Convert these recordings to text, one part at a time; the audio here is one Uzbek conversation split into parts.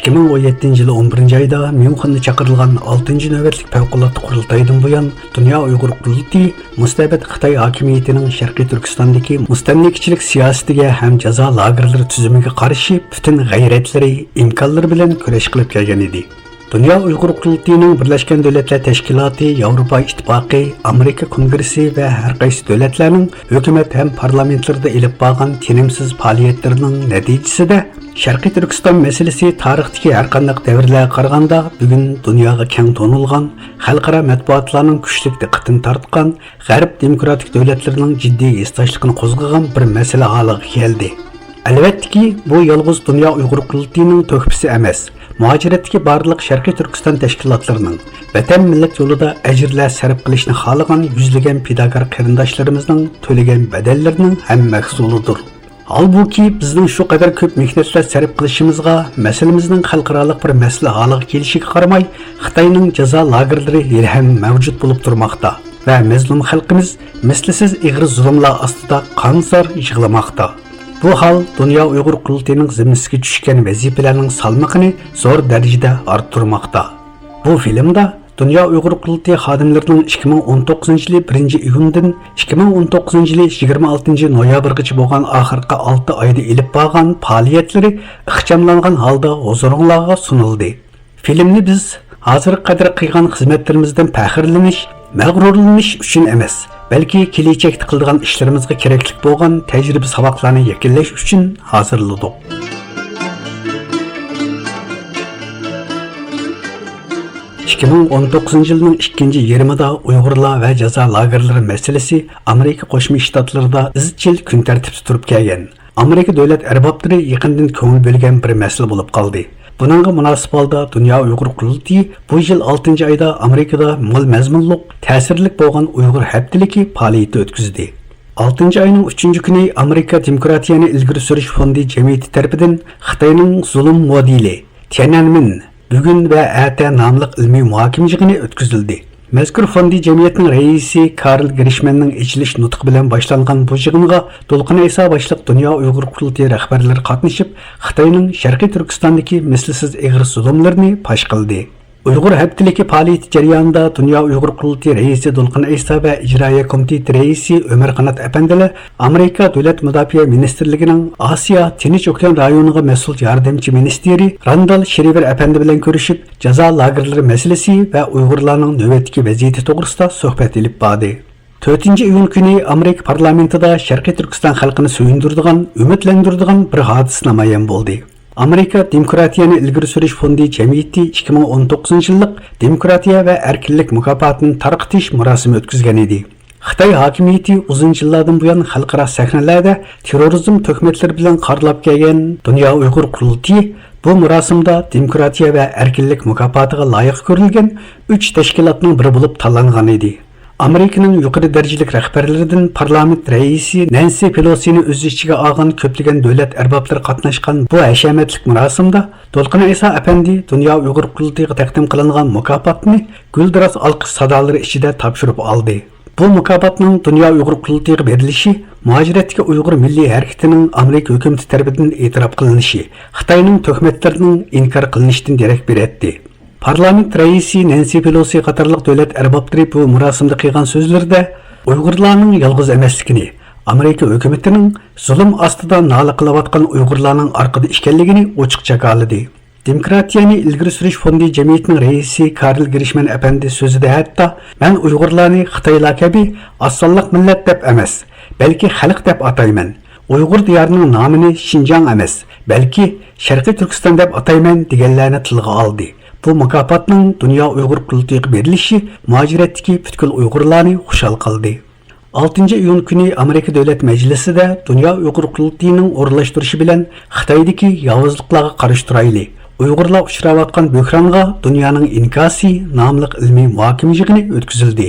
2017 yılı 11. ayda Münxende çakırılgan 6. nöbetlik favqulodda qurultaydan buyon Dünya Uyghur Qurultayı mustabid Xitoy hokimiyatining Sharqiy Turkistondagi mustamlikachilik siyosatiga ham jazo lagerlari tuzimiga qarshi butun g'ayratlari, imkonlari bilan kurash qilib kelgan edi. Dünya Uyghur Qurultayıning Birleşken Devletler Teşkilatı, Avrupa İttifaqı, Amerika Kongresi ve her qaysi devletlerinin hükümet hem parlamentlerinde ilip bağlan tinimsiz faaliyetlerinin neticesinde Sharqiy Turkiston meselesi tarixdagi har qanday davrlarga qaraganda bugun dunyoga keng tonilgan, xalqaro matbuotlarning kuchli diqqatini tortgan, g'arb demokratik davlatlarining jiddiy istoshligini qo'zg'agan bir masala holiga keldi. Albatta, bu yolg'iz Dünya Uyghur Qurultayıning to'hfasi emas. Muajiratdagi barliq Sharqiy Turkiston tashkilotlarining vatan millat yo'lida ajrlar sarf qilishni xohlagan yuzlagan fidokor qarindoshlarimizning to'lagan badallarining ham mahsulidir. Halbuki bizning shu qadar ko'p mehnatlar sarf qilishimizga, masalamizning xalqaro bir masala holiga kelishiga qaramay, Xitoyning jazo lagerlari ham mavjud bo'lib turmoqda va mazlum xalqimiz mislsiz ig'ir zulmlar ostida qonsor yig'lamoqda. Bu hal Dünya Uyghur Qurultayıning zimmasiga tushgan vazifalarning salmog'ini zo'r darajada orttirmoqda. Bu filmda Dünya Uyghur Qurultayı xodimlarining 2019 yili 1-iyundan 2019 yili 26 noyabrgacha bo'lgan oxirgi 6 oyda ilib borgan faoliyatlari ixchamlangan holda huzuringizga sunildi. Filmni biz hozirga qadar qilgan xizmatlarimizdan faxrlanish, mag'rurlanish uchun emas, balki kelajakda qiladigan ishlarimizga kerakli bo'lgan tajriba saboqlarni yakunlash uchun hozirladik. yılının ikinci yarımida Uyg'urlar ve jazo lagerlari meselesi Amerika Qo'shma Shtatlarida izchil kun tartibida turib kelgan. Amerika davlat arboblari yaqindan ko'ngil bo'lgan bir masala bo'lib qoldi. Buningga munosib holda Dünya Uyghur Qurultayı bu yil 6 oyda Amerikada mo'l mazmunliq, ta'sirli bo'lgan Uyg'ur haftaligi faoliyat o'tkazdi. 6 ayning 3-kuni Amerika Demokratiyani ilgari surish fondi jamiyati tomonidan Xitoyning zulm modeli Tiananmen bugun va ata nomli ilmiy muhokama yig'ini o'tkazildi. Mazkur fondi jamiyatining raisi Karl Grishmanning ichilish nutqi bilan boshlangan bu yig'inga To'lqin Iso boshliq Dünya Uyghur Qurultayı rahbarlari qatnashib, Xitoyning Sharqiy Turkistondagi mislsiz ig'ir zulmlarini fosh qildi. Uyg'ur haftaligi faoliyati jarayonida Dünya Uyghur Qurultayı raisi To'lqin Iso va ijroiya komiteti raisi Ömer Qanat apandilar Amerika Davlat Mudofaa ministrligining Osiyo Tinch okean rayoniga mas'ul yordamchi ministri Randall Shriver apandi bilan ko'rishib, jazo lagerlari masalasi va Uyg'urlarning navbatdagi vaziyati to'g'risida suhbat olib bordi. 4-iyun kuni Amerika parlamentida Sharqiy Turkiston xalqini suyundiradigan, umidlantiradigan bir hodisa namoyon bo'ldi. Amerika Demokratiyani ilgari surish fondi jamiyati 2019 yillik demokratiya va erkinlik mukofotini tarqatish murosimi o'tkazgan edi. Xitoy hokimiyati uzun yillardan buyon xalqaro sahnalarda terrorizm tuhmatlari bilan qarlab kelgan Dünya Uyghur Qurultayı bu murosimda demokratiya va erkinlik mukofotiga loyiq ko'rilgan 3 tashkilotning biri bo'lib tanlangan edi. Amerikaning yuqori darajalik rahbarlaridan parlament raisi Nancy Pelosi'ni o'z ichiga olgan ko'plagan davlat arboblari qatnashgan bu hashamatlik murosimda To'lqin Iso apandi Dünya Uyghur Qurultayıga taqdim qilingan mukofotni guldiroz olqish sadolari ichida topshirib oldi. Bu mukofotning Dünya Uyghur Qurultayıga berilishi muajiratdagi Uyg'ur milliy harakatining Amerika hukumati tomonidan e'tirof qilinishi, Xitoyning tuhmatlarining inkor qilinishidan darak beradi. Parlament raisi Nancy Pelosi qatorliq davlat arboblari bu murosimda qilgan so'zlarda Uyg'urlarning yolg'iz emasligini, Amerika hukumatining zulm ostida nola qilayotgan Uyg'urlarning orqada ekanligini ochiq jakoladi. Demokratiyani ilgari surish fondi jamiyatining raisi Karl Grishman apandi so'zida hatto men Uyg'urlarni Xitoylar kabi osonliq millat deb emas, balki xalq deb atayman. Uyg'ur diyorining nomini Xinjiang emas, balki Sharqiy Turkiston deb atayman deganlarni tilga oldi. Bu mukofotning Dünya Uyghur Qurultayıga berilishi muajiratdagi butkul Uyg'urlarni xushal qildi. 6-iyun kuni Amerika Davlat Majlisida Dünya Uyghur Qurultayıning o'rinlashtirishi bilan Xitoydagi yovuzliklarga qarshi turayli, Uyg'urlar uchrayotgan bo'hronga dunyoning inkosi nomli ilmiy muhokama yig'ini o'tkazildi.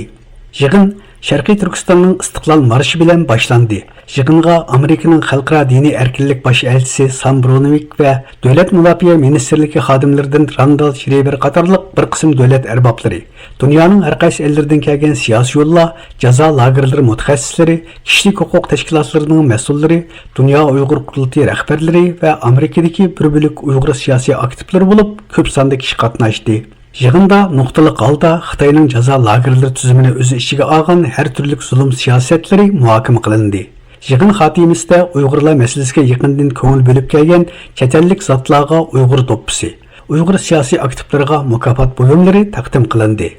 Yig'in Sharqiy Turkistonning istiqlol marshi bilan boshlandi. Yig'inga Amerikaning xalqaro diniy erkinlik bosh elchisi Sam Bronovik va davlat mudofaa ministrligi xodimlaridan Randall Schreiber qatorliq bir qism davlat arboblari, dunyoning har qaysi ellaridan kelgan siyosiy yo'llar, jazo lagerlari mutaxassislari, kishilik huquq tashkilotlarining mas'ullari, dunyo Uyg'ur qurultiyi rahbarlari va Amerikadagi bir bo'lik Uyg'ur siyosiy aktivlari bo'lib, ko'p sonda kishi qatnashdi. Yig'inda nuqtaliq holda Xitoyning jazo lagerlari tuzumini o'z ichiga olgan har turli zulm siyosatlari muhokama qilindi. Yig'in xotimasida Uyg'urlar masalasiga yaqindan ko'ngil bo'lib kelgan chet ellik zotlarga Uyg'ur to'ppisi, Uyg'ur siyosiy aktivlariga mukofot buyumlari taqdim qilindi.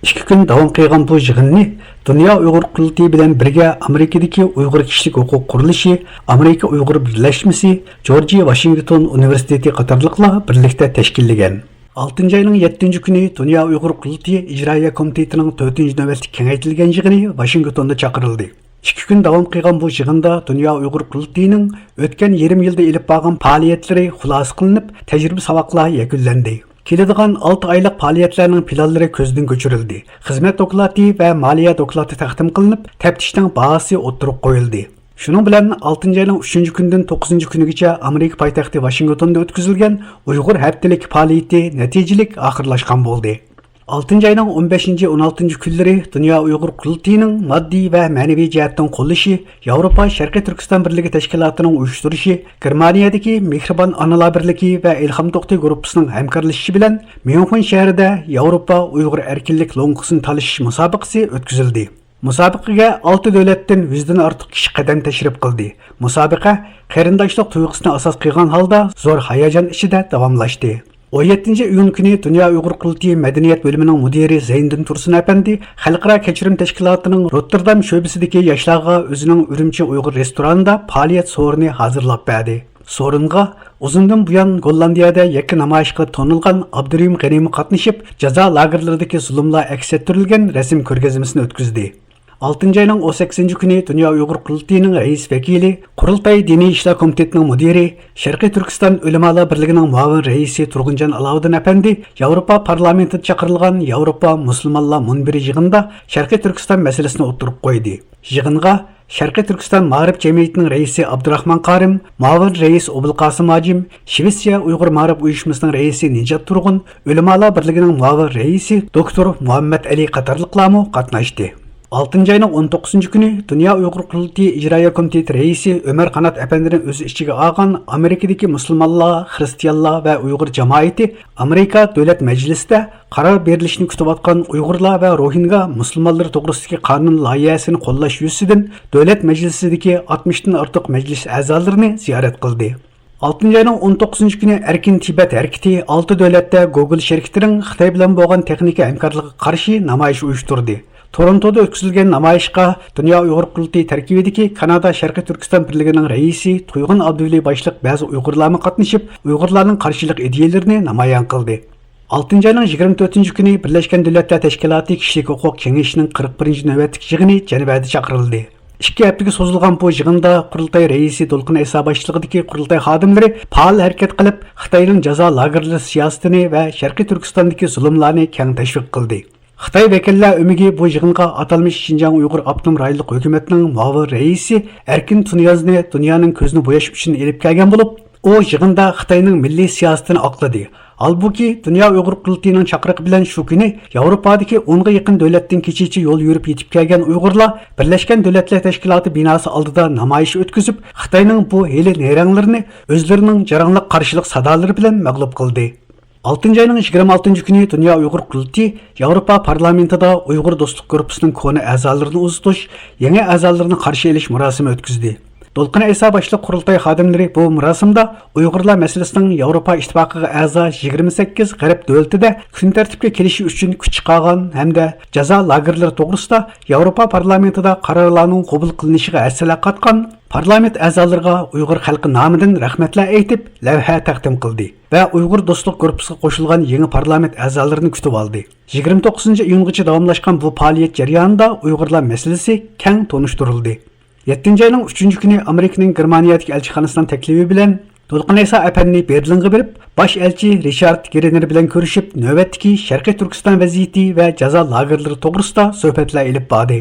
2 kun davom qilgan bu yig'inni Dunyo Uyg'ur qurultiyi bilan birga Amerikadagi Uyg'ur kishilik huquq qurilishi, Amerika Uyg'ur birlashmasi, Georgia Washington universiteti qatorliqlar birlikda tashkillagan. 6 ayning 7 kuni Dunyo Uyg'ur qurultiyi ijroiya komitetining 4-navbatlik kengaytirilgan yig'ini Washingtonda chaqirildi. 2 kun davom qilgan bu yig'inda Dunyo Uyg'ur qurultiyining o'tgan yarim yilda elib borgan faoliyatlari xulosa qilinib, tajriba saboqlar yakunlandi. Keladigan 6 oylik faoliyatlarning planlari ko'zdan ko'chirildi. Xizmat doklati va moliya doklati taqdim qilinib, taftishning bahasi o'tirib qo'yildi. Shuning bilan 6 ayning 3-kundan 9-kunigacha Amerika poytaxti Washingtonda o'tkazilgan Uyg'ur haftalik faoliyati natijalik oxirlashgan bo'ldi. 6 ayning 15-16 kunlari Dunyo Uyg'ur qurultiyining moddiy va ma'naviy jihatdan qo'llashi, Yevropa Sharqiy Turkiston birligi tashkilotining uyushtirishi, Germaniyadagi Mehribon onalar birligi va Ilhom To'xti guruhining hamkorlashishi bilan Myunxen shahrida Yevropa Uyg'ur erkinlik lo'ngqisini talashish musobaqasi o'tkazildi. Musobaqaga 6 davlatdan 100 dan ortiq kishi qadam tashrif qildi. Musobaqa qarindoshlik tuyg'usini asos qilgan holda zo'r hayajon ichida davomlashdi. 17-iyun kuni Dunyo Uyg'ur qurultiyi madaniyat bo'limining mudiri Zayniddin Tursun apandi Xalqaro kechirim tashkilotining Rotterdam sho'basidagi yoshlarga o'zining Urumchi Uyg'ur restoranida faoliyat so'rini hozirlab berdi. So'ringa uzundan buyon Gollandiyada yakka namoyishga tonilgan Abdurim G'animi qatnashib, jazo lagerlaridagi zulmlar aks ettirilgan rasm ko'rgazmasini o'tkazdi. 6 ayning 18 kuni Dunyo Uyg'ur qurultiyining rais vakili, Qurultay diniy ishlar komitetining mudiri, Sharqiy Turkiston ulamolar birligining muavin raisi Turg'unjon Aloviddin apandi Yevropa parlamentida chaqirilgan Yevropa musulmonlar munbiri yig'inida Sharqiy Turkiston masalasini o'tirib qo'ydi. Yig'inga Sharqiy Turkiston Ma'rif jamiyatining raisi Abdurahmon Qarim, muavin rais Obulqosim Hojim, Shvetsiya Uyg'ur Ma'rif uyushmasining raisi Nijat Turg'un, ulamolar birligining muavin raisi doktor Muhammad Ali qatorliqlar qatnashdi. 6 ayning 19 kuni Dunyo Uyg'ur qurultiyi ijroiya komiteti raisi Ömer Qanat apandining o'z ichiga olgan Amerikadagi musulmonlar, xristianlar va Uyg'ur jamoati Amerika davlat majlisida qaror berilishini kutayotgan Uyg'urlar va Rohingya musulmonlar to'g'risidagi qonun loyihasini qo'llash yuzasidan davlat majlisidagi 60 dan ortiq majlis a'zolarini ziyorat qildi. 6 ayning 19 kuni Erkin Tibet harakati 6 davlatda Google shirkatining Xitoy bilan bo'lgan texnika hamkorligiga qarshi namoyish uyushtirdi. Torontoda o'tkazilgan namoyishga Dunyo Uyg'ur qurultiyi tarkibidagi Kanada Sharqiy Turkiston birligining raisi Tuyg'un Abduvali boshliq ba'zi Uyg'urlar qatnashib, Uyg'urlarning qarshilik ideyalarini namoyon qildi. 6 ayning 24 kuni Birlashgan Davlatlar Tashkiloti kishilik huquq kengashining 41-navbatlik yig'ini Jenevada chaqirildi. 2 haftaga so'zilgan bu yig'inda qurultay raisi To'lqin Iso boshchiligidagi qurultay xodimlari faol harakat qilib, Xitoyning jazo lagerlari siyosatini va Sharqiy Turkistondagi zulmlarni keng tashviq qildi. Xitoy vakillar umigi bu yig'inga atalmish Xinjiang Uyg'ur Abnum rayonlik hukumatining muavin raisi Erkin Tunyozni dunyoning ko'zini bo'yash uchun elib kelgan bo'lib, u yig'inda Xitoyning milliy siyosatini oqladi. Halbuki Dunyo Uyg'ur qurultiyining chaqiriqi bilan shu kuni Yevropadagi 10 ga yaqin davlatdan kechichi yo'l yurib yetib kelgan Uyg'urlar Birlashgan Davlatlar Tashkiloti binosi oldida namoyish o'tkazib, Xitoyning bu heli neyranglarini o'zlarining jaranglik qarshilik sadolari bilan mag'lub qildi. 6 ayning 26 kuni Dunyo Uyg'ur qurultiyi Yevropa parlamentida Uyg'ur do'stlik guruhining koni a'zolarini uzatish, yangi a'zolarni qarshi olish murosimi o'tkazdi. To'lqin Iso boshliq qurultay xodimlari bu murosimda Uyg'urlar masalasining Yevropa ittifoqiga a'zo 28 g'arb davlatida kun tartibga kelishi uchun kuch chiqargan hamda jazo lagerlari to'g'risida Yevropa parlamentida qarorlarning qabul qilinishiga asala qatgan parlament a'zolariga Uyg'ur xalqi nomidan rahmatlar aytib, lavha taqdim qildi va Uyg'ur do'stlik guruhiga qo'shilgan yangi parlament a'zolarini kutib oldi. 29-iyungacha davomlashgan bu faoliyat jarayonida Uyg'urlar masalasi keng tonishtirildi. 7 ayning 3 kuni Amerikaning Germaniyadagi elchixonasining taklifi bilan To'lqin Iso apandi Berlinga berib, bosh elchi Richard Geriner bilan ko'rishib, navbatdagi Sharqiy Turkiston vaziyati va jazo lagerlari to'g'risida suhbatlar olib bordi.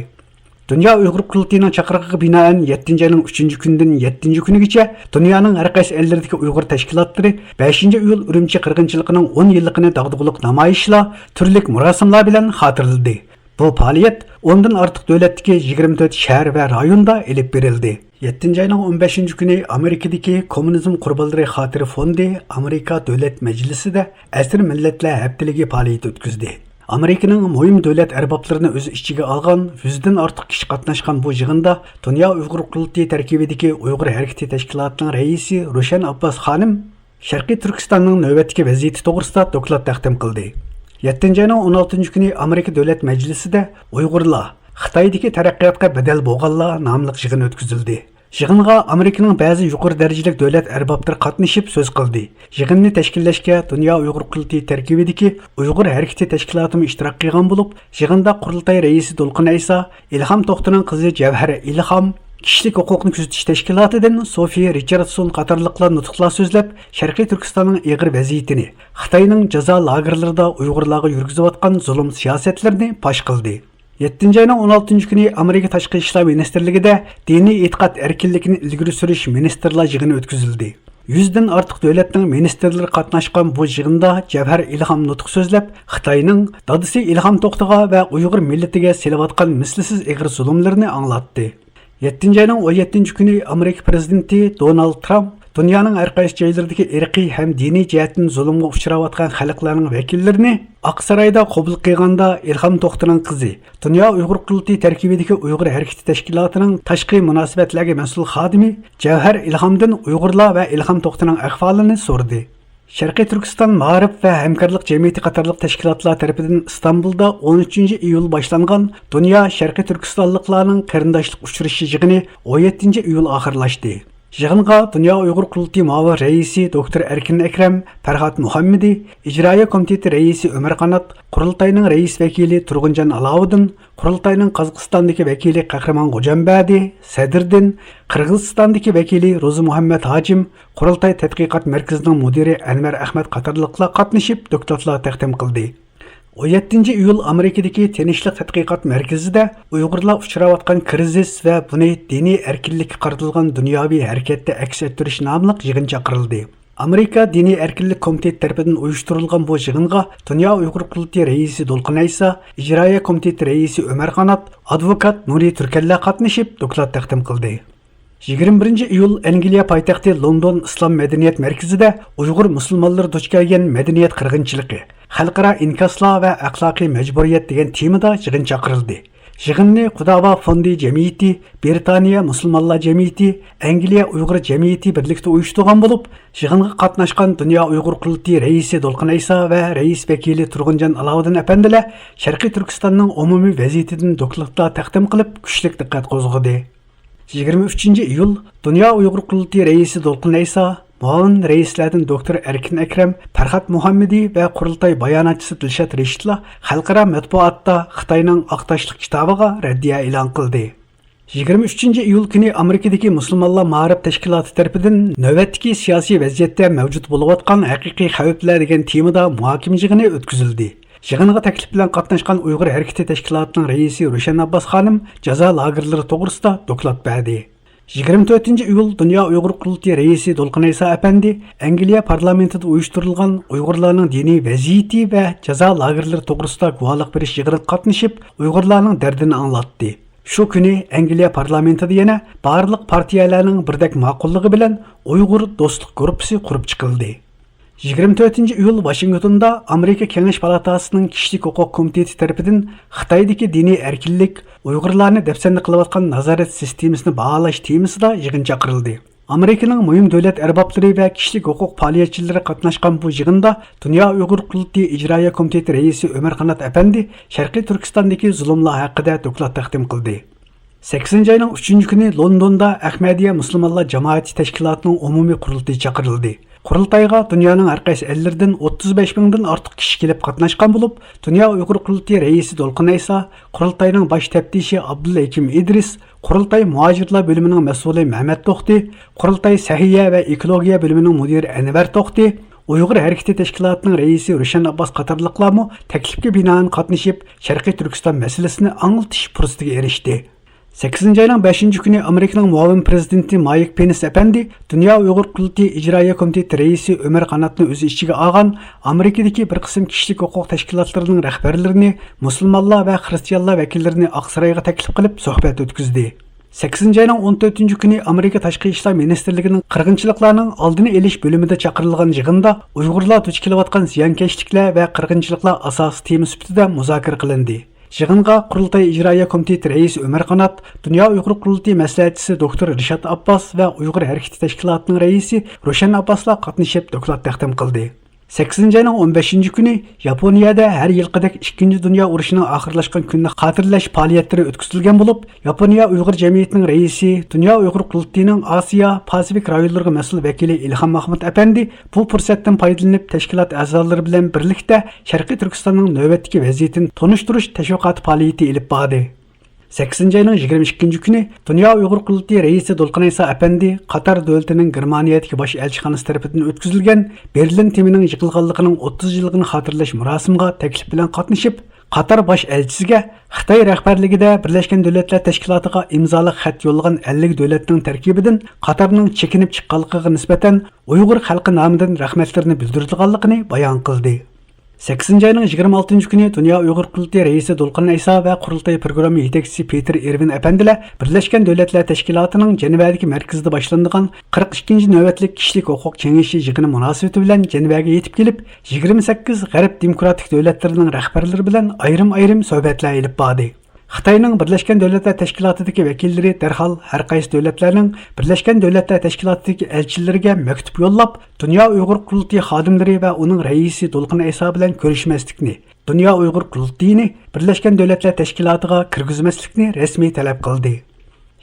Dünya Uyghur Qurultayının çaqırığına binaen 7. ayının 3. gündən 7. günügacha dünyanın hər qaysı ellərdəki Uyghur təşkilatları 5. iyul Ürümçi qırğınçılığının 10 yıllıqını dağdığılıq namayişla, türlük murasimlar bilan xatırladı. Bu faaliyet 10'dan artıq dövlətdəki 24 şəhər və rayonda elib verildi. 7. ayının 15. günü Amerikadakı Kommunizm Qurbanları Xatiri Fondi Amerika Dövlət Məclisində Əsir Millətlər Həftəligi fəaliyyəti ötküzdü. Amerikanın mühim dövlət ərbablarını öz içigə alğan 100'den artıq kişi qatnaşqan bu yığında Dünya Uyghur Qurultayı tərkibidəki Uyghur Hərəkəti Təşkilatının rəisi Ruşen Abbas xanım Şərqi Türkistanın növbətdəki vəziyyəti toğrusida doklad təqdim qildi. 7. ayının 16. günü Amerika Dövlət Məclisində Uyghurlar Xitoydagi taraqqiyotga badal bo'lganlar nomli yig'in o'tkazildi. Yig'inga Amerikaning ba'zi yuqori darajali davlat arboblari qatnashib so'z qildi. Yig'inni tashkillashga Dunyo Uyg'ur Qurultayi tarkibidagi Uyg'ur harakati tashkiloti ishtirok qilgan bo'lib, yig'inda qurultay raisi To'lqin Aysa, Ilhom To'xtining qizi Javhar Ilhom, Kishilik huquqni kuzatish tashkilotidan Sofiya Richardson qatorliqlar nutqlar so'zlab, Sharqiy Turkistonning ig'ir vaziyatini, Xitoyning jazo lagerlarida Uyg'urlarga yurgizayotgan zulm siyosatlarini fosh qildi. 7. ayının 16. günü Amerika Tashqi ishlar Ministerligida diniy e'tiqod erkinligini ilgari surish ministerlar yig'ini o'tkazildi. 100'den artıq dövlətning ministerləri qatnaşqan bu yig'inda Javhar Ilhom nutq so'zlab, Xitoyning dadisi Ilhom To'xtiga va Uyg'ur millatiga selayotgan mislsiz ig'ir zulmlarni anglatdi. 7. ayının 17. günü Amerika prezidenti Donald Trump Dünyanın hər qaysı joylaridagi irqiy ham diniy jihatdan zulmga uchrayotgan xalqlarning vakillarini Aqsaroyda qabul qilganda Ilhom To'xtining qizi, Dunyo Uyg'ur Qurultayi tarkibidagi Uyg'ur harakati tashkilotining tashqi munosabatlarga mas'ul xodimi Javhar Ilhomdan Uyg'urlar va Ilhom To'xtining ahvolini so'radi. Sharqiy Turkiston Ma'rif va hamkorlik jamiyati qatorliq tashkilotlar tomonidan Istanbulda 13 iyul boshlangan Dunyo Sharqiy Turkistonliklarning qarindoshlik uchrashishi yig'ini 17 iyul oxirlashdi. Yig'inga Dunyo Uyg'ur Qurultayi muavin raisi Dr. Erkin Akram Farhat Muhammadi, ijroiya komiteti raisi Ömer Qanat, qurultayning rais vakili Turg'unjon Alovuddin, qurultayning Qozog'istondagi vakili Qahramon G'ojambadi, Sadriddin, Qirg'izistondagi vakili Ro'zi Muhammad Hojim, qurultay tadqiqot markazining mudiri Anvar Ahmad qatorliqlar qatnashib doktorlar taqdim qildi. 17 iyul Amerikadagi Tinchlik tadqiqot markazida Uyg'urlar uchrayotgan krizis va buni diniy erkinlikka qaratilgan dunyoviy harakatda aks ettirish nomli yig'in chaqirildi. Amerika Diniy erkinlik komiteti tarafidan uyushtirilgan bu yig'inga Dunyo Uyg'ur Qurultayi raisi To'lqin Aysa, ijroiya komiteti raisi Ömer Qanat, advokat Nuri Turkalla qatnashib doklad taqdim qildi. 21 iyul Angliya poytaxti London Islom madaniyat markazida Uyg'ur musulmonlari duch kelgan madaniyat qirg'inchiligi, xalqaro inkoslar va axloqiy majburiyat degan temada yig'in chaqirildi. Yig'inni Qudava Fondi jamiyati, Britaniya musulmonlar jamiyati, Angliya Uyg'ur jamiyati birlikda uyushtirgan bo'lib, yig'inga qatnashgan Dunyo Uyg'ur Qurultayi raisi To'lqin Aysa va rais vakili Turg'unjon Alovuddin apandilar Sharqiy Turkistonning umumiy vaziyatidan dokladlar taqdim qilib, kuchli diqqat qo'zg'adi. 23 iyul Dunyo Uyg'ur Qurultayi raisi To'lqin Aysa, muavin raislardan Dr. Erkin Akram, Farhat Muhammadi va qurultay bayonotchisi Dilshod Reshidlar xalqaro matbuotda Xitoyning Aqtoshlik kitobiga raddiya e'lon qildi. 23 iyul kuni Amerikadagi Musulmonlar Ma'rif tashkiloti tomonidan navbatdagi siyosiy vaziyatda mavjud bo'layotgan haqiqiy xavflar degan temada muhokama yig'ini o'tkazildi. Yig'inga taklif bilan qatnashgan Uyg'ur harakati tashkilotining raisi Ruşen Abbas xonim jazo lagerlari to'g'risida doklad berdi. 24 iyul Dunyo Uyg'ur Qurultayi raisi To'lqin Aysa apandi Angliya parlamentida uyushtirilgan Uyg'urlarning diniy vaziyati va jazo lagerlari to'g'risida guvohlik berish yig'inida qatnashib, Uyg'urlarning dardini anglatdi. Shu kuni Angliya parlamentida yana barliq partiyalarning birdek ma'qulligi bilan Uyg'ur do'stlik guruhi qurib chiqildi. 24 iyul Washingtonda Amerika Kengash palatasining Kishilik huquq komiteti tomonidan Xitoydagi diniy erkinlik, Uyg'urlarni dafsanda qilayotgan nazorat sistemasini baholash temasida yig'in chaqirildi. Amerikaning muhim davlat arboblari va kishilik huquq faoliyatchilari qatnashgan bu yig'inda Dunyo Uyg'ur Qurultayi ijroiya komiteti raisi Ömer Qanat apandi Sharqiy Turkistondagi zulmlar haqida doklad taqdim qildi. 8 ayning 3 kuni Londonda Ahmadiyya musulmonlar jamoati tashkilotining umumiy qurultayi chaqirildi. Qurultayga dunyoning har qaysi ellaridan 35 mingdan ortiq kishi kelib qatnashgan bo'lib, Dunyo Uyg'ur Qurultayi raisi To'lqin Aysa, qurultayning bosh taftishi Abdulla Ekim Idris, qurultay muhojirlar bo'limining mas'uli Mehmet To'xti, qurultay sahiya va ekologiya bo'limining mudiri Anvar To'xti, Uyg'ur harakati tashkilotining raisi Ruşen Abbas qatorliqlarmi taklifga binoan qatnashib, Sharqiy Turkiston masalasini anglatish fursatiga erishdi. 8 ayının 5. günü Amerika'nın muavin prezidenti Mike Pence efendi Dünya Uyghur Qurultayı İcraiya Komiteti reisi Ömer Qanatni o'z ichiga olgan Amerikadagi bir qism kishilik huquq tashkilotlarining rahbarlarini, musulmonlar va xristianlar vakillarini Oqsaroyga taklif qilib suhbat o'tkazdi. 8 ayının 14 günü Amerika Tashqi ishlar ministrligining qirg'inchiliklarning oldini olish bo'limida chaqirilgan yig'inda Uyg'urlar duch kelayotgan ziyonkashliklar va qirg'inchiliklar asosiy tema sifatida muzokara qilindi. Yig'inga Qurultay İcraiya Komiteti reisi Ömer Qanat, Dünya Uyg'ur Qurultayı maslahatchisi doktor Rishad Abbas va Uyg'ur harakati tashkilotining raisi Roshan Abbaslar qatnashib doklad taqdim qildi. 8 ayının 15 günü Yaponiyada her yılqidek 2. Dünya urushining oxirlashgan kunni xotirlash faoliyatlari o'tkazilgan bo'lib, Yaponiya Uyg'ur jamiyatining raisi, Dünya Uyg'ur Qurultayining Osiyo, Pasifik rayonlariga mas'ul vakili Ilhom Mahmud efendi bu fursatdan foydalanib tashkilot a'zolari bilan birlikda Sharqiy Turkistonning navbatdagi vaziyatini tonishtirish tashviqot faoliyati olib bordi. 8 ayının 22 günü Dünya Uyghur Qurultayı reisi Dolqin Aysa efendi Qatar davlatining Germaniyadagi bosh elchixonasi tarafidan o'tkazilgan Berlin temining yig'ilganligining 30 yilligini xotirlash murosimiga taklif bilan qatnashib, Qatar bosh elchisiga Xitoy rahbarligida Birlashgan Davlatlar Tashkilotiga imzoliq xat yo'llagan 50 davlatning tarkibidan Qatarning chekinib chiqqanligiga nisbatan Uyg'ur xalqi nomidan rahmatlarini bildirganligini bayon qildi. 8 ayının 26 günü Dünya Uyghur Qurultayı reisi Dolqin Aysa ve Qurultayı programı yetekçisi Peter Ervin efendiler Birleşken Devletler Teşkilatı'nın Cenevadagi merkezinde başlandıgan 42. nöbetlik kişilik hukuk kengişi yig'ini munosabati bilan Cenevaga yetib kelib, 28 G'arb demokratik davlatlarining rahbarlari bilan ayrim suhbatlar olib bordi. Xitoyning Birleşken Devletler Teşkilatı'daki vakilleri derhal her qaysi davlatlarning Birleşken Devletler Teşkilatı'daki elçileriga maktub yollab, Dünya Uyghur Qurultayı xodimlari va uning raisi Dolqin Aysa bilan ko'rishmaslikni, Dünya Uyghur Qurultayini Birleşken Devletler Teşkilatı'ga kirgizmaslikni rasmiy talab qildi.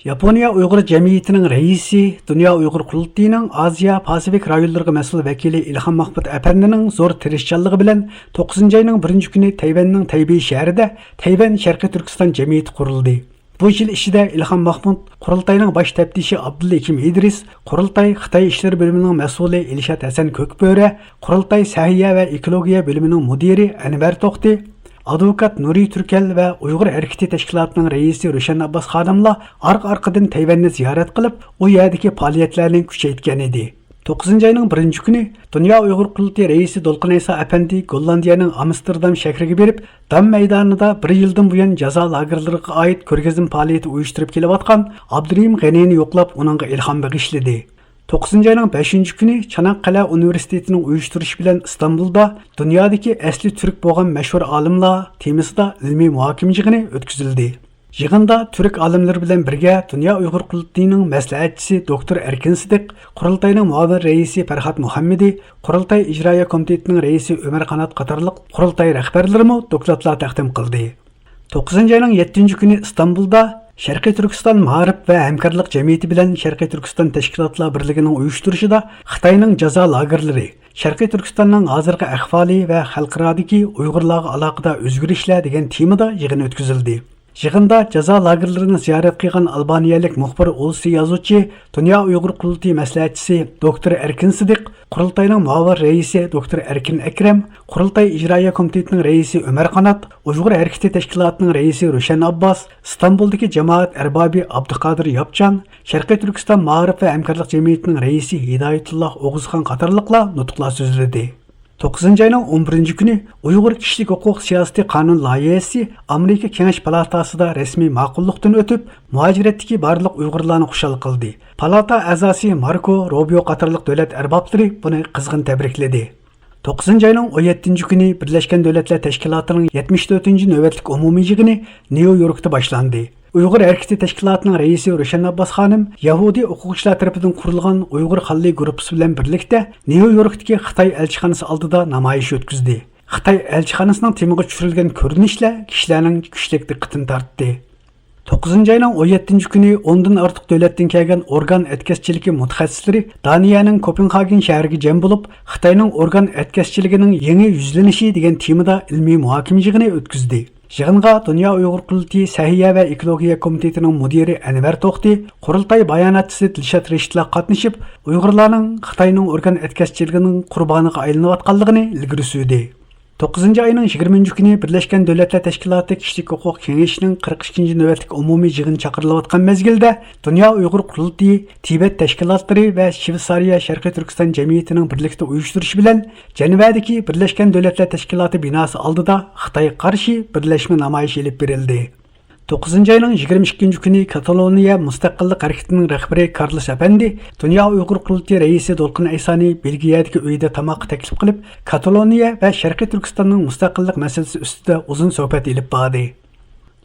Yaponiya Uyg'ur jamiyatining raisi, Dünya Uyghur Qurultayining Osiyo, Pasifik rayonlariga mas'ul vakili Ilhom Mahmud efendining zo'r tirishchanligi bilan 9 ayning 1 kuni Tayvanning Taybey shahrida Tayvan Sharqiy Turkiston jamiyati qurildi. Bu yil ichida Ilhom Mahmud Qurultayning bosh taftishi Abdullakim Idris, Qurultay Xitoy ishlar bo'limining mas'uli Ilishat Hasan Ko'kböre, Qurultay Sahiya va ekologiya bo'limining mudiri Anvar To'xti, Advokat Nuri Türkel ve Uyghur harakati tashkilotining raisi Roshan Abbas xodimlar arqa-arqadan Tayvanni ziyorat qilib, u yerdagi faoliyatlarni kuchaytgan edi. 9 ayının 1 günü Dünya Uyghur Qurultayı reisi Dolqin Aysa efendi Gollandiyaning Amsterdam shahriga berib, Dam maydonida 1 yildan buyon jazo lagerlariga oid ko'rgazma faoliyati uyushtirib kelayotgan Abdurahim G'aniyni yo'qlab, uningga ilhom bag'ishladi. 9 ayının 5 günü Çanakkale Üniversitesi'nin uyuşturuş bilen İstanbul'da dünyadaki asli Türk boğan meşhur alimler temasida ilmiy muhokama yig'ini o'tkazildi. Yig'inda Türk alimlari bilan birga Dünya Uyg'ur Qurultayining maslahatchisi doktor Erkin Sidiq, Qurultayning muavin raisi Farhad Muhammadi, Qurultay İcraiya Komitetining raisi Ömer Qanat qatorliq Qurultay rahbarlarimi dokladlar taqdim qildi. 9 ayının 7 günü İstanbul'da Sharqiy Turkiston Ma'rif va hamkorlik jamiyati bilan Sharqiy Turkiston tashkilotlar birligining uyushtirishida Xitoyning jazo lagerlari, Sharqiy Turkistonning hozirgi ahvoli va xalqarodagi Uyg'urlarga aloqada o'zgarishlar degan temada yig'in o'tkazildi. Yig'inda jazo lagerlarini ziyorat qilgan albaniyalik muxbir Olsi yozuvchi, Dünya Uyg'ur Qurultayı maslahatchisi doktor Erkin Sidiq, Qurultayning muavin raisi doktor Erkin Akram, Qurultay İcraiya Komitetining raisi Ömer Qanat, Uyg'ur harakati tashkilotining raisi Roshan Abbas, İstanbuldagi jamoat arbobi Abduqodir Yopchan, Sharqiy Turkiston Ma'rif va hamkorlik jamiyatining raisi Hidoyatulloh O'g'izxon qatorliqlar nutqlar so'zladi. 9 ayının 11 günü Uyghur Kişilik Hukuk Siyaseti Kanun layihasi Amerika Kengash Palatasida rasmiy ma'qullikdan o'tib, muajiratdagi barliq Uyg'urlarni xushal qildi. Palata a'zosi Marco Rubio qatorliq davlat arboblari buni qizg'in tabrikladi. 9 ayının 17 günü Birleşken Devletler Teşkilatı'nın 74. nöbetlik umumiy yig'ini New York'ta başlandı. Uyg'ur harakati tashkilotining raisi Roshan Abbas xonim Yahudi o'quvchilar tomonidan qurilgan Uyg'ur xalli guruhi bilan birlikda New Yorkdagi Xitoy elchixonasi oldida namoyish o'tkazdi. Xitoy elchixonasining temaga tushirilgan ko'rinishlar kishilarning kuchlik diqqatini tortdi. 9 ayının 17 günü 10'dan ortiq davlatdan kelgan organ etkazchiligi mutaxassislari Daniyaning Kopenhagen shahriga jam bo'lib, Xitoyning organ etkazchiligining yangi yuzlanishi degan temada ilmiy muhokama yig'ini o'tkazdi. Yig'inga Dünya Uyg'ur Qurultayı Sahiya va ekologiya komitetining mudiri Anvar To'xti, Qurultay bayonotchisi Dilshod Reshidlar qatnashib, Uyg'urlarning Xitoyning organ etkazchiligining qurboniga aylanayotganligini ilgari surdi. 9 ayının 20 günü Birleşken Devletler Teşkilatı Kişilik Hukuk Kengeşi'nin 42. nöbetlik umumi jığın çakırılıvatkan mezgilde Dünya Uyghur Kurultayı, Tibet Teşkilatları ve Şveysariya Şarkı Türkistan Cemiyeti'nin birlikte uyuşturuşu bilen Ceneva'daki Birleşken Devletler Teşkilatı binası aldıda Xitay'a karşı birleşme namayışı elip verildi. 9 ayının 22 günü Kataloniya Müstakillik Hareketi'nin rehberi Carlos Efendi, Dünya Uyghur Kurultayı reisi Dolqun Aysani Belgiyadagi uyda tamaq teklif qilib, Kataloniya ve Şarkı Türkistan'ın müstakillik meselesi üstüde uzun sohbet elip bağdı.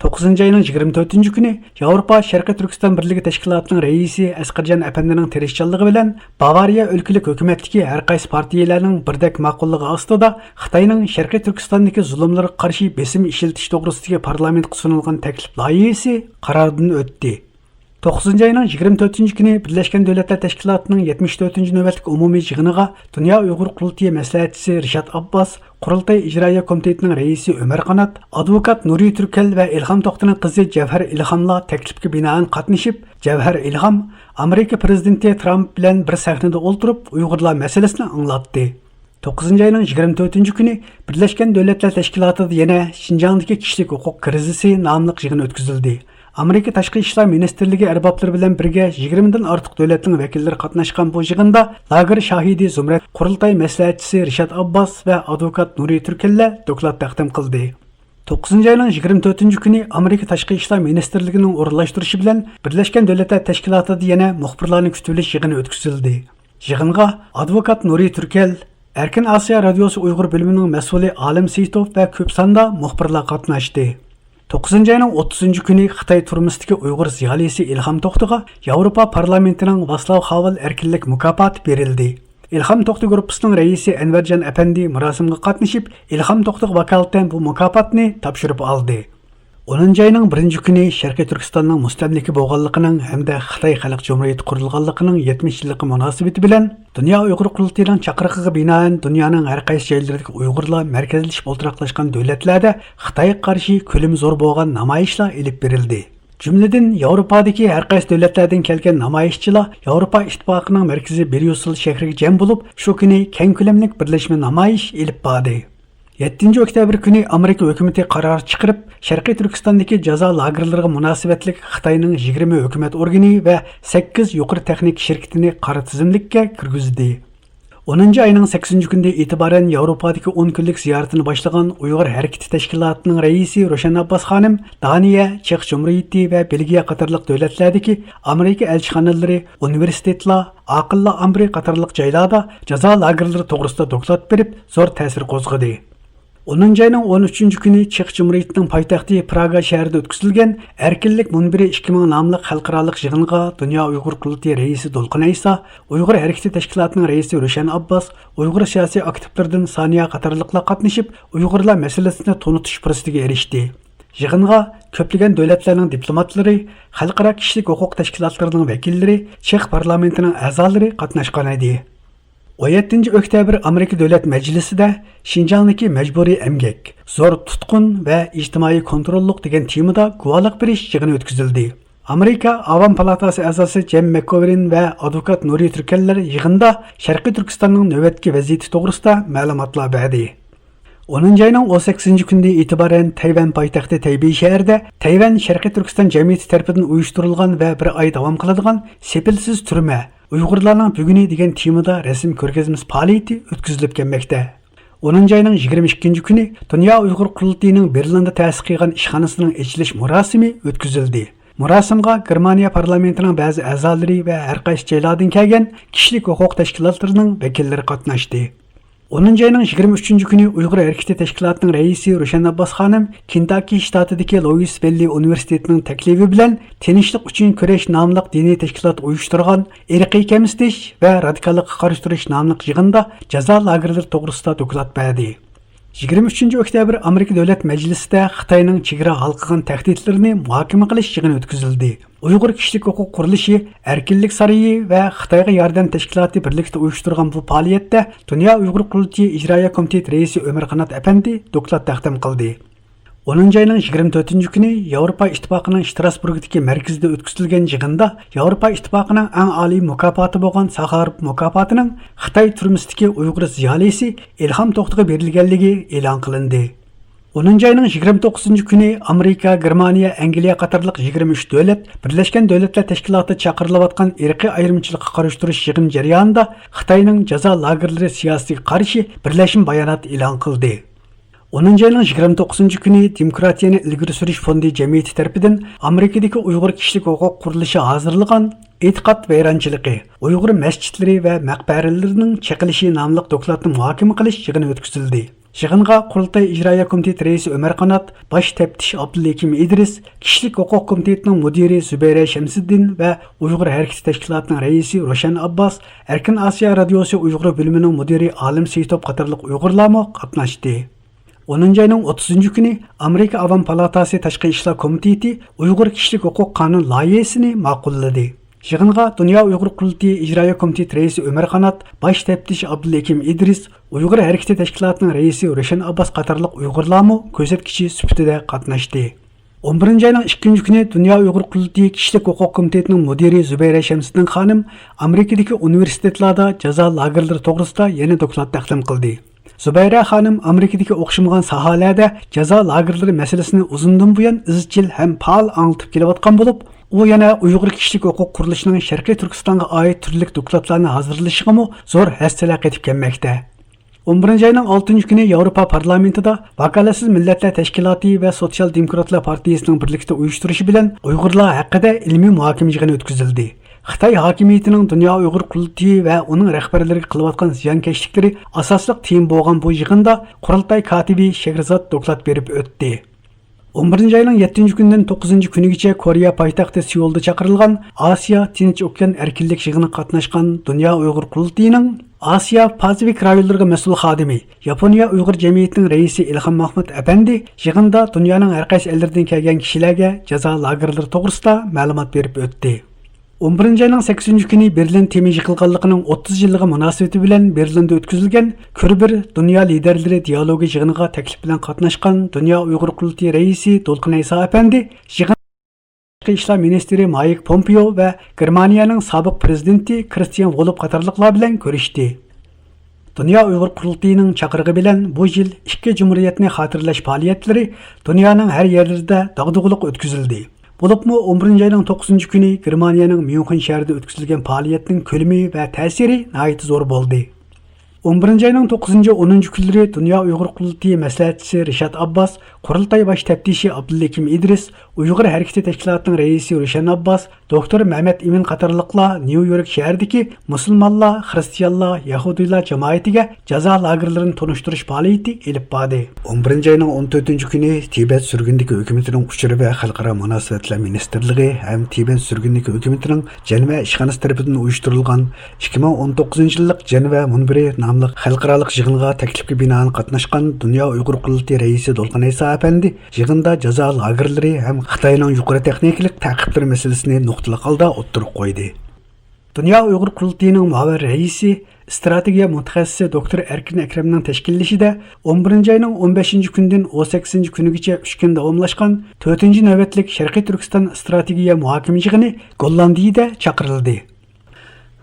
9 ayının 24 günü Avrupa Şarkı Türkistan Birligi Teşkilatı'nın reisi Asqarjan Efendi'nin tirişçanlığı bilen Bavariya ülkülük hükümetteki her qaysi partiyalarning birdek ma'qullığı astida Xitayning Şarkı Türkistan'daki zulümlere karşı besim işiltish to'g'risidagi parlamentga sunilgan teklif loyihasi qarordan o'tdi. 9 ayının 24 günü Birleşken Devletler Teşkilatı'nın 74. nöbetlik umumi jığınıga Dünya Uyghur Kurultayı Maslahatçisi Rishad Abbas, Kurultay İcraiya Komitetinin reisi Ömer Qanat, advokat Nuri Türkel ve İlham Toxtu'nun kızı Cevher İlham'la teklifke binaen katnışıp, Cevher İlham, Amerika Prezidenti Trump bilen bir sahnede oturup Uygurlar meselesini anlattı. 9 ayının 24 günü Birleşken Devletler Teşkilatı'da yine Şinjan'daki kişilik hukuk krizisi namlıq jığın ötküzüldü. Amerika Tashqi ishlar ministerligi arboblar bilan birga 20 dan ortiq davlatning vakillari qatnashgan bu yig'inda lager shahidi Zumrat, Qurultay maslahatchisi Rishad Abbas va advokat Nuri Turkella doklad taqdim qildi. 9 ayning 24 kuni Amerika Tashqi ishlar ministerligining o'rinlashtirishi bilan Birlashgan Davlatlar Tashkilotida yana muxbirlarning kutilish yig'ini o'tkazildi. Yig'inga advokat Nuri Turkel, Erkin Asiya radiosi Uyg'ur bo'limining mas'uli Alim Seyitov va ko'p sonda muxbirlar qatnashdi. 9 ayının 30 günü Xitay turmusdagi Uyg'ur ziyolisi İlham Toxtuga Yevropa parlamentining Václav Havel erkinlik mukofoti berildi. İlham Toxtu gruppasining raisi Enverjan Efendi marosimga qatnashib, İlham Toxtu vakolatan bu mukofotni topshirib oldi. 10 ayının 1 günü Şarkı Türkistan'ın mustamliki bo'lganligining hamda Xitay Xalq Cumhuriyeti qurilganligining 70 yilligi munosabati bilan Dünya Uyghur Kurultayı'nın chaqirig'iga binoan dunyoning har qaysi joylaridagi Uyg'urlar markazlashib o'ltiraqlashgan davlatlarda Xitoyga qarshi ko'lami zo'r bo'lgan namoyishlar elib berildi. Jumladan Yevropadagi har qaysi davlatlardan kelgan namoyishchilar Yevropa ittifoqining markazi Bryussel shahriga jam bo'lib, shu kuni keng ko'lamli birlashma namoyish elib bordi. 7 oktyabr günü Amerika hükümeti karar çıkarıp Şarkı Türkistan'daki ceza lagerlariga munosabatlik Xitayning 20 hükümet organi ve 8 yuqori texnik şirketini qora tizimlikka kirgizdi. 10 ayının 8 günde itibaren Yevropadagi 10 kunlik ziyoratini boshlagan Uyg'ur harakati tashkilotining raisi Roshan Abbas xonim Daniya, Çex Cumhuriyeti ve Belgiya qatorliq davlatlardagi Amerika elchixonalari, universitetlar, aqlli amri qatorliq joylarda jazo lagerlari to'g'risida doklad berib, zo'r ta'sir qo'zg'adi. 10 ayının 13 günü Çex Cumhuriyeti'nin paytaxtı Praga şehrinde ötküzülgen Erkinlik Munbiri 2000 namlıq xalqaralıq yığınğa Dünya Uyghur Kurultayı reisi Dolqun Aysa, Uyghur Hareketi Teşkilatı'nın reisi Roshan Abbas, Uyghur siyasi aktivlerden Saniya qatarlıqla qatnışıp Uyg'urlar meselesini tonutish fursatiga erişdi. Yığınğa köplеген devletlerinin diplomatları, xalqaro kişilik hukuk teşkilatlarının vekilleri, Çex parlamentinin a'zolari qatnashgan edi. 17 oktyabr Amerika Devlet Meclisi'de Şinjan'daki mecburi emgek, zor tutkun ve ictimai kontrolluk degan temada guvalıq beriş yığını ötküzüldü. Amerika Avam Palatası a'zosi Jem McGovern ve advokat Nuri Turkeller yığında Şarkı Türkistan'ın nöbetki vaziyeti to'g'risida ma'lumotlar berdi. 10 ayının 18 günde itibaren Tayvan paytaxtı Taybey şehirde Tayvan Şarkı Türkistan Cemiyeti tarafından uyushtirilgan ve bir ay davom qiladigan sepilsiz türme Uyg'urlarning buguni degan temada rasm ko'rgazmasi faoliyati o'tkazilib kelmoqda. 10 ayının 22 günü Dünya Uyghur Kurultayı'nın Berlin'de ta'sis qilgan ishxonasining ochilish murosimi o'tkazildi. Murosimga Germaniya parlamentinin ba'zi a'zolari va har qaysi joylardan kelgan kishilik huquq tashkilotlarining vakillari qatnashdi. 10 ayının 23 günü Uyghur Hareketi Teşkilatı'nın reisi Roshan Abbas xonim Kentucky ştatidagi Louisville Universitetining taklifi bilan tinchlik uchun kurash nomli diniy tashkilot uyushtirgan irqiy kamsitish va radikallikqa qarshi turish nomli yig'inda jazo lagerlari to'g'risida doklad berdi. 23 oktyabr Amerika Devlet Meclisi'de Xitayning chegara halqigan tahdidlarini muhokama qilish yig'ini o'tkazildi. Uyg'ur kishilik huquq qurilishi, Erkinlik saroyi va Xitoyga yordam tashkiloti birlikda uyushtirgan bu faoliyatda Dünya Uyg'ur Kurultayı İcraiya Komiteti reisi Ömer Qanat Efendi doklad taqdim qildi. 10 ayının 24 günü Yevropa İttifakının Strasburg'daki merkezde ötküzülgen yığında Yevropa İttifakının en âli mükafatı boğan Sakharov mükafatının Xitay türmüsündeki Uyghur ziyalisi İlham Toxtug'a berilgenligi e'lon qilindi. 10 ayının 29 günü Amerika, Germaniya, Angliya qatarlıq 23 devlet Birleşken Devletler Teşkilatı çaqırılıvatqan irqi ayrımçılıqqa qarıştırış yığın jarayonida Xitayning jazo lagerlari siyosiga qarshi birlashim bayonot e'lon qildi. 10 ayının 29 günü Demokratiyani ilgiri surish fondi jamiyati tarafidan Amerikadagi Uyg'ur kishilik huquq qurilishi hozirlagan e'tiqod vayronchiligi, Uyg'ur masjidlari va maqbaralarining chaqilishi nomli dokladni muhokama qilish yig'ini o'tkazildi. Yig'inga Qurultay ijroiya komiteti raisi Ömer Qanat, bosh taftish Abdullakim Idris, kishilik huquq komitetining mudiri Zubayra Shamsiddin va Uyg'ur harakati tashkilotining raisi Roshan Abbas, Erkin Osiyo radiosi Uyg'ur bo'limining mudiri Alim Seyitov qatorliq Uyg'urlarmi qatnashdi. 10 ayının 30 günü Amerika Avam Palatası Tashqi ishlar komiteti Uyg'ur kishilik huquq qonun loyihasini ma'qulladi. Yig'inga Dünya Uyg'ur qurultiyi ijroiya komiteti raisi Ömer Qanat, bosh taftish Abdullakim Idris, Uyg'ur harakati tashkilotining raisi Roshan Abbas qatorliq Uyg'urlarmi ko'rsatkichi sifatida qatnashdi. 11 ayının 2 günü Dünya Uyg'ur qurultiyi kishilik huquq komitetining mudiri Zubayra Shamsiddin xonim Amerikadagi universitetlarda jazo lagerlari to'g'risida yana doklad taqdim qildi. Zubayra xonim Amerikadagi o'xshamagan sohalarda jazo lagerlari masalasini uzundan buyon izchil ham faol anglitib kelayotgan bo'lib, u yana Uyg'ur kishilik huquq qurilishining Sharqiy Turkistonga oid turli dokladlarni hozirlashiga zo'r hassalar qetib kelmoqda. 11 ayının 6 günü Yevropa parlamentida Vakalatsiz Millatlar Teşkilatı ve Sosyal Demokratlar Partiyasining birlikda uyushtirilishi bilan Uyg'urlar haqida ilmiy muhokama yig'ini o'tkazildi. Xitoy hokimiyatining Dünya Uyg'ur qurultiyi va uning rahbarlariga qilayotgan ziyonkashliklari asosliq tema bo'lgan bu yig'inda Qurultay kotibi Shehrzod doklad berib o'tdi. 11 ayının 7 gündən 9 günügacha Koreya poytaxti Seulda chaqirilgan Osiyo Tinch okean erkinlik yig'ini qatnashgan Dünya Uyg'ur qurultiyining Osiyo Pasifik rayonlariga mas'ul xodimi, Yaponiya Uyg'ur jamiyatining raisi Ilham Mahmud Apandi yig'inda dunyoning har qaysi ellaridan kelgan kishilarga jazo lagerlari to'g'risida ma'lumot berib o'tdi. 11 ayının 8 günü Berlin temi yıkılganlığının 30 yıllığı münasebeti bilen Berlin'de ötküzülgen Kürbir Dünya Liderleri Diyalogi yığınıga teklif bilen katnaşkan Dünya Uyghur Qurultiyi reisi Dolqun Aysa Efendi, yığın İşler Ministeri Mike Pompeo ve Germaniyanın sabık prezidenti Christian Wolup qatarlıqlar bilen görüştü. Dünya Uyghur Qurultiyining chaqirig'i bilen bu yil ikki cumhuriyetni xotirlash faoliyatları dünyanın her yerlerinde dağdığılık ötküzüldü. Bo'libmi 11 ayının 9 günü Germaniyanın München şehrida o'tkazilgan faoliyatning ko'lami va ta'siri nihoyat zo'r bo'ldi. 11 ayının 9-10 kunlari Dünya Uyg'ur qurultiyi maslahatchisi Rishad Abbas, Qurultay bosh taftishi Abdullakim Idris, Uyg'ur harakati tashkilotining raisi Roshan Abbas, doktor Mehmet Emin qatorliqlar New York shahridagi musulmonlar, xristianlar, yahudiylar jamoatiga jazo lagerlarini tonishtirish faoliyati elib bordi. 11 ayının 14 günü Tibet sürgündeki hükümetinin uçuru ve Xalqaro Munosabatlar Ministerligi hem Tibet sürgündeki hükümetinin Ceneve işxonasi tarafidan uyushtirilgan 2019 yillik Ceneve Munbiri nomli xalqarалық yig'inga taklifga binoan qatnashgan Dünya Uyg'ur qurultiyi raisi Dolqun Aysa Efendi yig'inda jazo lagerlari ham Xitoyning yuqori texnikalik taqiblari masalasini nuqtali holda o'ttirib qo'ydi. Dünya Uyg'ur qurultiyining muavir raisi strategiya mutaxassisi doktor Erkin Akremning tashkillashida 11 ayının 15 kundan 18 kunigacha 3 kun davomlashgan 4-chi navbatlik Sharqiy Turkiston strategiya muhokama yig'ini Gollandiyada chaqirildi.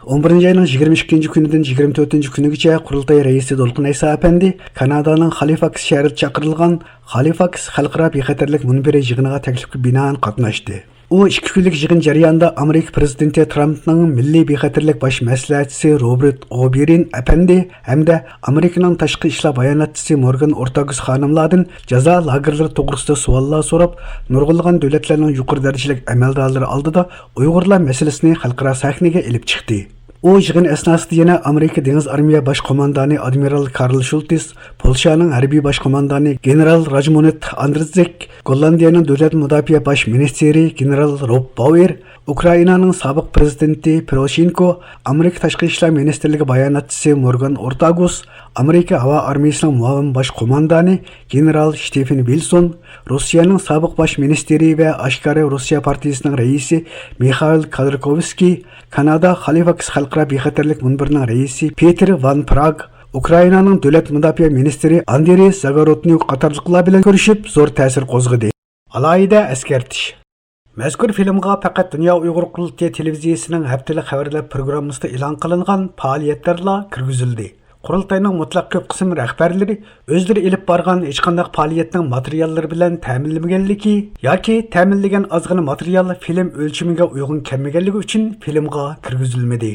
11 ayının 22 günüdən 24 günügacha Qurultay raisi Dolqun Aysa Efendi Kanadaning Halifax shahrida chaqirilgan Halifax xalqaro bexatarlik munbiri yig'iniga taklifga binoan qatnashdi. U 2 kunlik yig'in jarayonida Amerika prezidenti Trumpning milliy bexatarlik bosh maslahatchisi Robert O'Brien Efendi hamda Amerikaning tashqi ishlar bayonotchisi Morgan Ortagus xonimlardan jazo lagerlari to'g'risida savollar so'rab, nurg'unlagan davlatlarning yuqori darajalik amaldorlari oldida Uyg'urlar masalasini xalqaro sahnaga olib chiqdi. O yig'in asnosida yana Amerika dengiz armiya bosh qo'mondoni admiral Karl Schultes, Polshaning harbiy bosh qo'mondoni general Rajmonet Andrzejek, Gollandiyaning davlat mudofaa bosh ministri general Rob Bauer, Ukrainaning sobiq prezidenti Poroshenko, Amerika tashqi ishlar ministrligi bayonotchisi Morgan Ortagus, Amerika havo armiyasining muavin bosh qo'mondoni general Stephen Wilson, Rossiyaning sobiq bosh ministri va Ashkari Rossiya partiyasining raisi Mikhail Khodorkovskiy, Kanada Halifax xalqaro bexatarlik munbirining raisi Peter Van Praag, Ukraynaning davlat mudofaa ministri Andrey Zagorodnyuk qatorliqlar bilan ko'rishib, zo'r ta'sir qo'zg'adi. Alohida eskartish. Mazkur filmga faqat Dunyo Uyg'ur qurultiyi televiziyasining haftalik xabarlar programmasida e'lon qilingan faoliyatlarla kirgizildi. Qurultayning mutlaq ko'p qism rahbarlari o'zlari ilib borgan hech qanday faoliyatning materiallari bilan ta'minlanmaganligi yoki ta'minlagan ozgina material film o'lchamiga uyg'un kelmaganligi uchun filmga kirgizilmadi.